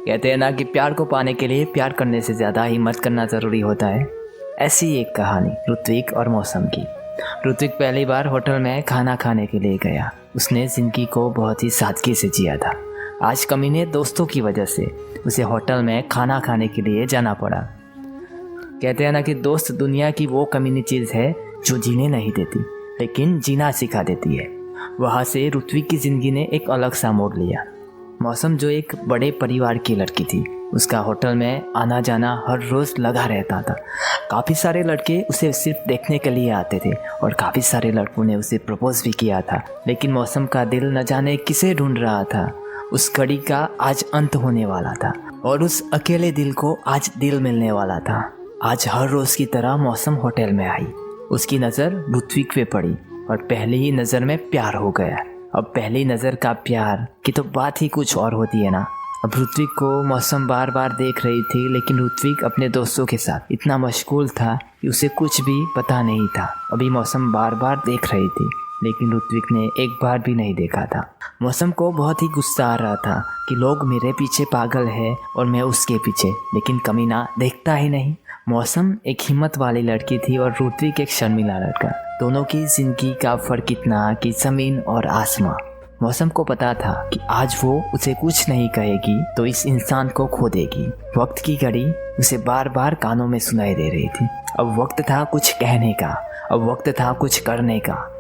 कहते हैं ना कि प्यार को पाने के लिए प्यार करने से ज़्यादा हिम्मत करना ज़रूरी होता है। ऐसी एक कहानी ऋत्विक और मौसम की। ऋत्विक पहली बार होटल में खाना खाने के लिए गया। उसने ज़िंदगी को बहुत ही सादगी से जिया था। आज कमीने दोस्तों की वजह से उसे होटल में खाना खाने के लिए जाना पड़ा। कहते हैं ना कि दोस्त दुनिया की वो कमीनी चीज़ है जो जीने नहीं देती लेकिन जीना सिखा देती है। वहाँ से ऋत्विक की ज़िंदगी ने एक अलग सा मोड़ लिया। मौसम जो एक बड़े परिवार की लड़की थी, उसका होटल में आना जाना हर रोज़ लगा रहता था। काफ़ी सारे लड़के उसे सिर्फ देखने के लिए आते थे और काफ़ी सारे लड़कों ने उसे प्रपोज भी किया था। लेकिन मौसम का दिल न जाने किसे ढूंढ रहा था। उस घड़ी का आज अंत होने वाला था और उस अकेले दिल को आज दिल मिलने वाला था। आज हर रोज़ की तरह मौसम होटल में आई। उसकी नज़र ऋत्विक पे पड़ी और पहली ही नज़र में प्यार हो गया। अब पहली नज़र का प्यार की तो बात ही कुछ और होती है ना। अब ऋत्विक को मौसम बार बार देख रही थी, लेकिन ऋत्विक अपने दोस्तों के साथ इतना मशगूल था कि उसे कुछ भी पता नहीं था। अभी मौसम बार बार देख रही थी, लेकिन ऋत्विक ने एक बार भी नहीं देखा था। मौसम को बहुत ही गुस्सा आ रहा था कि लोग मेरे पीछे पागल है और मैं उसके पीछे, लेकिन कमीना देखता ही नहीं। मौसम एक हिम्मत वाली लड़की थी और ऋत्विक एक शर्मिला लड़का। दोनों की जिंदगी का फर्क इतना कि ज़मीन और आसमां। मौसम को पता था कि आज वो उसे कुछ नहीं कहेगी तो इस इंसान को खो देगी। वक्त की घड़ी उसे बार बार कानों में सुनाई दे रही थी। अब वक्त था कुछ कहने का, अब वक्त था कुछ करने का।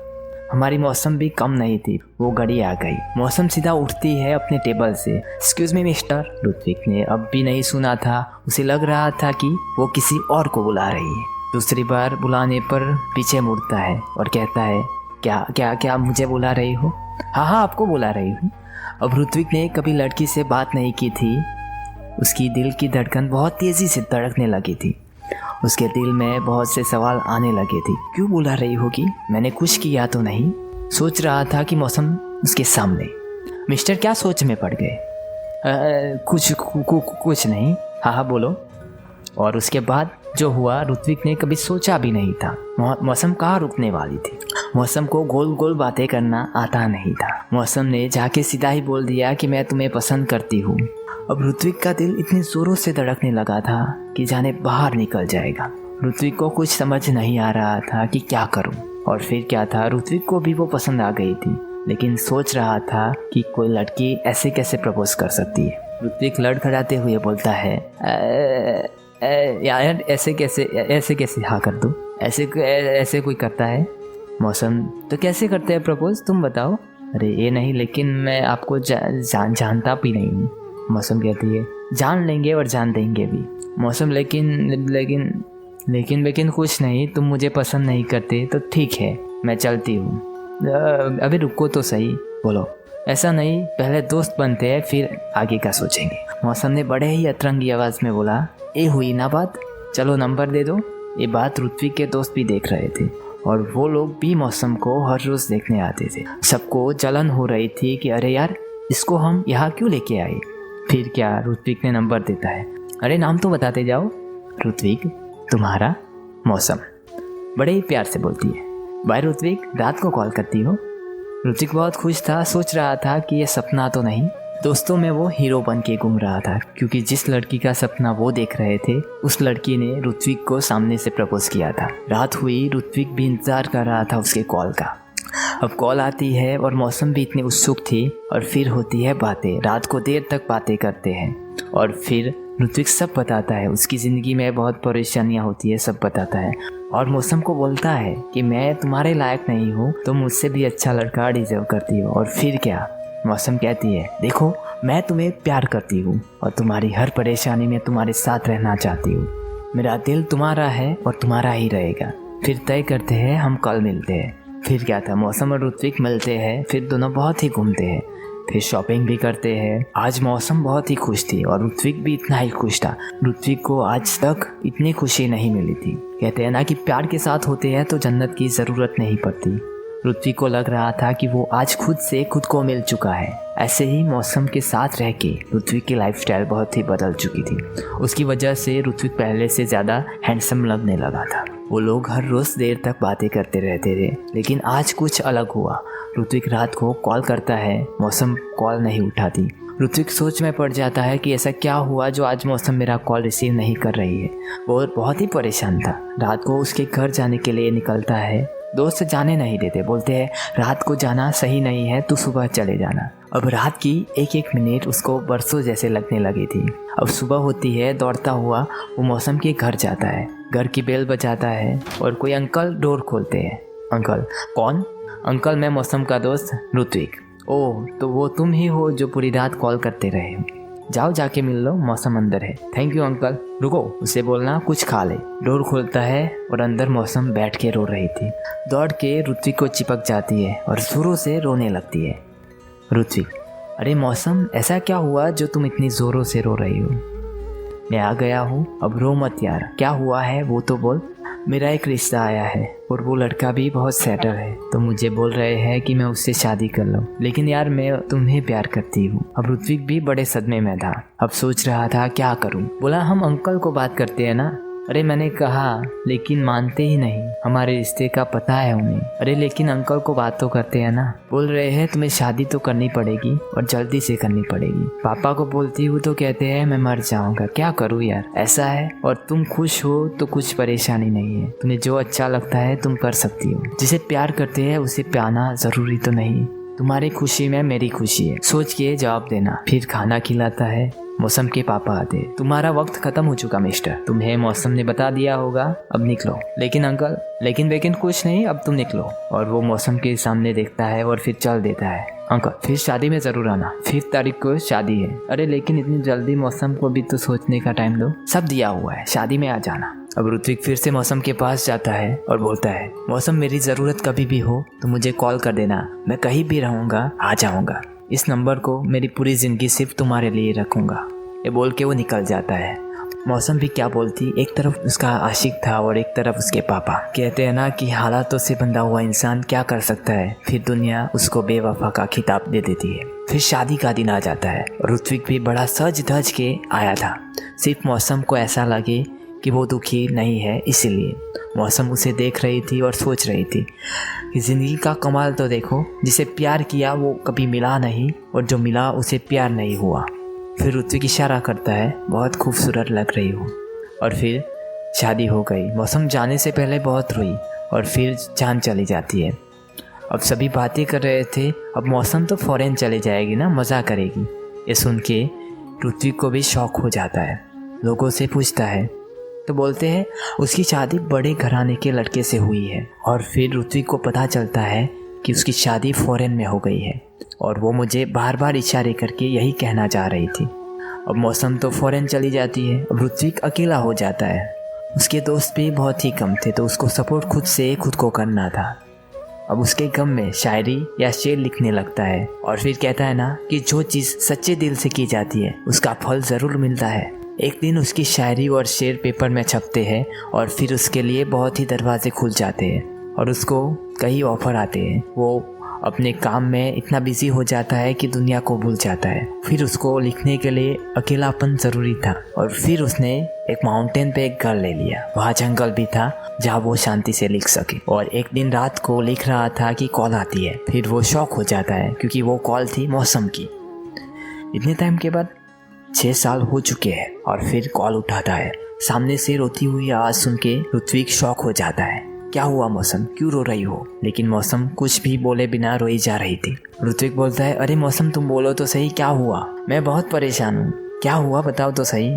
हमारी मौसम भी कम नहीं थी। वो घड़ी आ गई। मौसम सीधा उठती है अपने टेबल से। Excuse me mister. ऋत्विक ने अब भी नहीं सुना था। उसे लग रहा था कि वो किसी और को बुला रही है। दूसरी बार बुलाने पर पीछे मुड़ता है और कहता है, क्या क्या क्या मुझे बुला रही हो? हाँ हाँ, आपको बुला रही हूँ। अब ऋत्विक ने कभी लड़की से बात नहीं की थी। उसकी दिल की धड़कन बहुत तेज़ी से धड़कने लगी थी। उसके दिल में बहुत से सवाल आने लगे थे। क्यों बुला रही होगी? मैंने कुछ किया तो नहीं? सोच रहा था कि मौसम उसके सामने। मिस्टर क्या सोच में पड़ गए? कुछ नहीं। हाँ हाँ बोलो। और उसके बाद जो हुआ ऋत्विक ने कभी सोचा भी नहीं था। मौसम कहाँ रुकने वाली थी। मौसम को गोल गोल बातें करना आता नहीं था। मौसम ने जाके सीधा ही बोल दिया कि मैं तुम्हें पसंद करती हूँ। अब ऋत्विक का दिल इतने जोरों से धड़कने लगा था कि जाने बाहर निकल जाएगा। ऋत्विक को कुछ समझ नहीं आ रहा था कि क्या करूं। और फिर क्या था, ऋत्विक को भी वो पसंद आ गई थी, लेकिन सोच रहा था कि कोई लड़की ऐसे कैसे प्रपोज कर सकती है। ऋत्विक लड़खड़ाते हुए बोलता है, यार ऐसे कैसे हाँ कर दूं? ऐसे कोई करता है? मौसम, तो कैसे करते हैं प्रपोज, तुम बताओ। अरे ये नहीं, लेकिन मैं आपको जानता भी नहीं हूँ। मौसम कहती है, जान लेंगे और जान देंगे भी। मौसम, लेकिन कुछ नहीं, तुम मुझे पसंद नहीं करते तो ठीक है, मैं चलती हूँ। अभी रुको तो सही। बोलो। ऐसा नहीं, पहले दोस्त बनते हैं फिर आगे का सोचेंगे। मौसम ने बड़े ही अतरंगी आवाज़ में बोला, ये हुई ना बात, चलो नंबर दे दो। ये बात ऋत्विक के दोस्त भी देख रहे थे और वो लोग भी मौसम को हर रोज़ देखने आते थे। सबको जलन हो रही थी कि अरे यार, इसको हम यहाँ क्यों लेके आए। फिर क्या, ऋत्विक ने नंबर देता है। अरे नाम तो बताते जाओ। ऋत्विक, तुम्हारा? मौसम बड़े ही प्यार से बोलती है, बाय ऋत्विक, रात को कॉल करती हो। ऋत्विक बहुत खुश था। सोच रहा था कि ये सपना तो नहीं। दोस्तों में वो हीरो बन के घूम रहा था, क्योंकि जिस लड़की का सपना वो देख रहे थे उस लड़की ने ऋत्विक को सामने से प्रपोज किया था। रात हुई, ऋत्विक भी इंतजार कर रहा था उसके कॉल का। अब कॉल आती है और मौसम भी इतनी उत्सुक थी और फिर होती है बातें। रात को देर तक बातें करते हैं और फिर ऋत्विक सब बताता है। उसकी ज़िंदगी में बहुत परेशानियां होती है, सब बताता है और मौसम को बोलता है कि मैं तुम्हारे लायक नहीं हूँ, तुम मुझसे भी अच्छा लड़का डिजर्व करती हो। और फिर क्या, मौसम कहती है, देखो मैं तुम्हें प्यार करती हूँ और तुम्हारी हर परेशानी में तुम्हारे साथ रहना चाहती हूँ। मेरा दिल तुम्हारा है और तुम्हारा ही रहेगा। फिर तय करते हैं हम कल मिलते हैं। फिर क्या था, मौसम और ऋत्विक मिलते हैं। फिर दोनों बहुत ही घूमते हैं, फिर शॉपिंग भी करते हैं। आज मौसम बहुत ही खुश थी और ऋत्विक भी इतना ही खुश था। ऋत्विक को आज तक इतनी खुशी नहीं मिली थी। कहते हैं ना कि प्यार के साथ होते हैं तो जन्नत की ज़रूरत नहीं पड़ती। ऋत्विक को लग रहा था कि वो आज खुद से खुद को मिल चुका है। ऐसे ही मौसम के साथ रह के ऋत्विक की लाइफस्टाइल बहुत ही बदल चुकी थी। उसकी वजह से ऋत्विक पहले से ज़्यादा हैंडसम लगने लगा था। वो लोग हर रोज़ देर तक बातें करते रहते थे, लेकिन आज कुछ अलग हुआ। ऋत्विक रात को कॉल करता है, मौसम कॉल नहीं उठाती। ऋत्विक सोच में पड़ जाता है कि ऐसा क्या हुआ जो आज मौसम मेरा कॉल रिसीव नहीं कर रही है। वो बहुत ही परेशान था। रात को उसके घर जाने के लिए निकलता है। दोस्त जाने नहीं देते, बोलते हैं रात को जाना सही नहीं है, तू सुबह चले जाना। अब रात की एक एक मिनट उसको बरसों जैसे लगने लगी थी। अब सुबह होती है, दौड़ता हुआ वो मौसम के घर जाता है। घर की बेल बजाता है और कोई अंकल डोर खोलते हैं। अंकल? कौन? अंकल, मैं मौसम का दोस्त ऋत्विक। ओह, तो वो तुम ही हो जो पूरी रात कॉल करते रहे हो। जाओ जाके मिल लो, मौसम अंदर है। Thank you uncle. रुको, उसे बोलना कुछ खा ले। डोर खोलता है और अंदर मौसम बैठ के रो रही थी। दौड़ के ऋत्विक को चिपक जाती है और जोरों से रोने लगती है। ऋत्विक: अरे मौसम, ऐसा क्या हुआ जो तुम इतनी जोरों से रो रही हो? मैं आ गया हूँ, अब रो मत यार। क्या हुआ है वो तो बोल। मेरा एक रिश्ता आया है और वो लड़का भी बहुत सेटल है, तो मुझे बोल रहे हैं कि मैं उससे शादी कर लूं। लेकिन यार मैं तुम्हें प्यार करती हूँ। अब ऋत्विक भी बड़े सदमे में था। अब सोच रहा था क्या करूँ। बोला हम अंकल को बात करते हैं ना। अरे मैंने कहा, लेकिन मानते ही नहीं। हमारे रिश्ते का पता है उन्हें। अरे लेकिन अंकल को बात तो करते हैं ना। बोल रहे हैं तुम्हें शादी तो करनी पड़ेगी और जल्दी से करनी पड़ेगी। पापा को बोलती हूँ तो कहते हैं मैं मर जाऊंगा। क्या करूँ यार, ऐसा है। और तुम खुश हो तो कुछ परेशानी नहीं है। तुम्हें जो अच्छा लगता है तुम कर सकती हो। जिसे प्यार करते हैं उसे पाना जरूरी तो नहीं। तुम्हारी खुशी में मेरी खुशी है, सोच के जवाब देना। फिर खाना खिलाता है। मौसम के पापा आते। तुम्हारा वक्त खत्म हो चुका मिस्टर, तुम्हें मौसम ने बता दिया होगा, अब निकलो। लेकिन अंकल, लेकिन कुछ नहीं, अब तुम निकलो। और वो मौसम के सामने देखता है और फिर चल देता है। अंकल फिर शादी में जरूर आना, 5 तारीख को शादी है। अरे लेकिन इतनी जल्दी, मौसम को भी तो सोचने का टाइम दो। सब दिया हुआ है, शादी में आ जाना। अब ऋत्विक फिर से मौसम के पास जाता है और बोलता है मौसम, मेरी जरूरत कभी भी हो तो मुझे कॉल कर देना। मैं कहीं भी रहूंगा, आ जाऊंगा। इस नंबर को मेरी पूरी जिंदगी सिर्फ तुम्हारे लिए रखूंगा। ये बोल के वो निकल जाता है। मौसम भी क्या बोलती। एक तरफ उसका आशिक था और एक तरफ उसके पापा। कहते हैं ना कि हालातों से बंधा हुआ इंसान क्या कर सकता है। फिर दुनिया उसको बेवफा का खिताब दे देती है। फिर शादी का दिन आ जाता है। ऋत्विक भी बड़ा सज धज के आया था। सिर्फ मौसम को ऐसा लगे कि वो दुखी नहीं है, इसीलिए। मौसम उसे देख रही थी और सोच रही थी कि ज़िंदगी का कमाल तो देखो, जिसे प्यार किया वो कभी मिला नहीं और जो मिला उसे प्यार नहीं हुआ। फिर ऋत्विक इशारा करता है, बहुत खूबसूरत लग रही हो। और फिर शादी हो गई। मौसम जाने से पहले बहुत रोई और फिर जान चली जाती है। अब सभी बातें कर रहे थे, अब मौसम तो फॉरेन चली जाएगी ना, मज़ा करेगी। ये सुन के ऋत्विक को भी शौक हो जाता है। लोगों से पूछता है तो बोलते हैं उसकी शादी बड़े घराने के लड़के से हुई है। और फिर ऋत्विक को पता चलता है कि उसकी शादी फॉरेन में हो गई है और वो मुझे बार बार इशारे करके यही कहना चाह रही थी। अब मौसम तो फॉरेन चली जाती है। अब ऋत्विक अकेला हो जाता है। उसके दोस्त भी बहुत ही कम थे, तो उसको सपोर्ट खुद को करना था। अब उसके गम में शायरी या शेर लिखने लगता है और फिर कहता है ना कि जो चीज़ सच्चे दिल से की जाती है उसका फल ज़रूर मिलता है। एक दिन उसकी शायरी और शेर पेपर में छपते हैं और फिर उसके लिए बहुत ही दरवाजे खुल जाते हैं और उसको कई ऑफर आते हैं। वो अपने काम में इतना बिजी हो जाता है कि दुनिया को भूल जाता है। फिर उसको लिखने के लिए अकेलापन ज़रूरी था और फिर उसने एक माउंटेन पे एक घर ले लिया। वहाँ जंगल भी था जहाँ वो शांति से लिख सके। और एक दिन रात को लिख रहा था कि कॉल आती है। फिर वो शॉक हो जाता है क्योंकि वो कॉल थी मौसम की। इतने टाइम के बाद 6 साल हो चुके हैं और फिर कॉल उठाता है। सामने से रोती हुई आवाज़ सुन के ऋत्विक शॉक हो जाता है। क्या हुआ मौसम, क्यों रो रही हो? लेकिन मौसम कुछ भी बोले बिना रोई जा रही थी। ऋत्विक बोलता है, अरे मौसम तुम बोलो तो सही, क्या हुआ? मैं बहुत परेशान हूँ। क्या हुआ बताओ तो सही।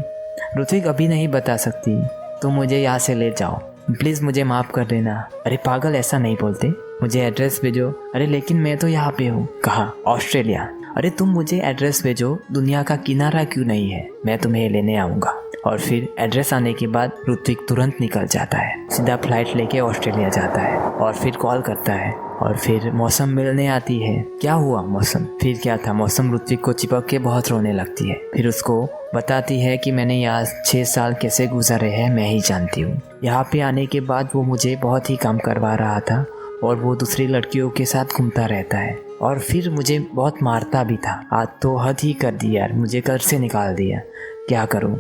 ऋत्विक अभी नहीं बता सकती, तुम मुझे यहाँ से ले जाओ, प्लीज़ मुझे माफ़ कर देना। अरे पागल, ऐसा नहीं बोलते, मुझे एड्रेस भेजो। अरे लेकिन मैं तो यहाँ पे हूँ। कहा? ऑस्ट्रेलिया। अरे तुम मुझे एड्रेस भेजो, दुनिया का किनारा क्यों नहीं है, मैं तुम्हें लेने आऊँगा। और फिर एड्रेस आने के बाद ऋत्विक तुरंत निकल जाता है, सीधा फ्लाइट लेके ऑस्ट्रेलिया जाता है और फिर कॉल करता है और फिर मौसम मिलने आती है। क्या हुआ मौसम? फिर क्या था? मौसम ऋत्विक को चिपक के बहुत रोने लगती है। फिर उसको बताती है कि मैंने यहाँ 6 साल कैसे गुजारे हैं मैं ही जानती हूँ। यहाँ पे आने के बाद वो मुझे बहुत ही काम करवा रहा था और वो दूसरी लड़कियों के साथ घूमता रहता है और फिर मुझे बहुत मारता भी था। आज तो हद ही कर दी यार, मुझे घर से निकाल दिया। क्या करूं?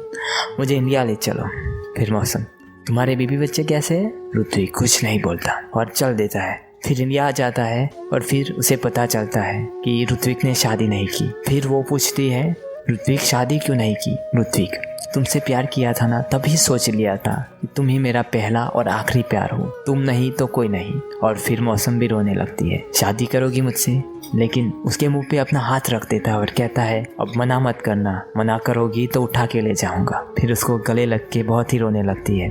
मुझे इंडिया ले चलो। फिर मौसम, तुम्हारे बीबी बच्चे कैसे हैं? ऋत्विक कुछ नहीं बोलता और चल देता है। फिर इंडिया आ जाता है और फिर उसे पता चलता है कि ऋत्विक ने शादी नहीं की। फिर वो पूछती है, ऋत्विक शादी क्यों नहीं की? ऋत्विक, तुमसे प्यार किया था ना, तभी सोच लिया था कि तुम ही मेरा पहला और आखिरी प्यार हो, तुम नहीं तो कोई नहीं। और फिर मौसम भी रोने लगती है, शादी करोगी मुझसे? लेकिन उसके मुंह पे अपना हाथ रख देता है और कहता है, अब मना मत करना, मना करोगी तो उठा के ले जाऊंगा। फिर उसको गले लग के बहुत ही रोने लगती है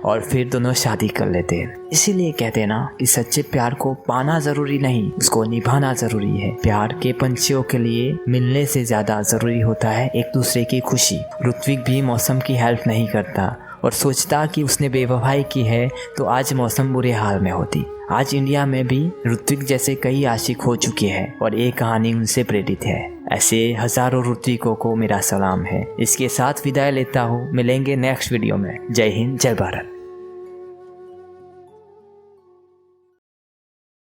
और फिर दोनों शादी कर लेते हैं। इसीलिए कहते हैं ना कि सच्चे प्यार को पाना जरूरी नहीं, उसको निभाना जरूरी है। प्यार के पंछियों के लिए मिलने से ज्यादा जरूरी होता है एक दूसरे की खुशी। ऋत्विक भी मौसम की हेल्प नहीं करता और सोचता कि उसने बेवफाई की है तो आज मौसम बुरे हाल में होती। आज इंडिया में भी ऋत्विक जैसे कई आशिक हो चुके हैं और ये कहानी उनसे प्रेरित है। ऐसे हजारों ऋत्विकों को मेरा सलाम है। इसके साथ विदाई लेता हूँ, मिलेंगे नेक्स्ट वीडियो में। जय हिंद, जय भारत।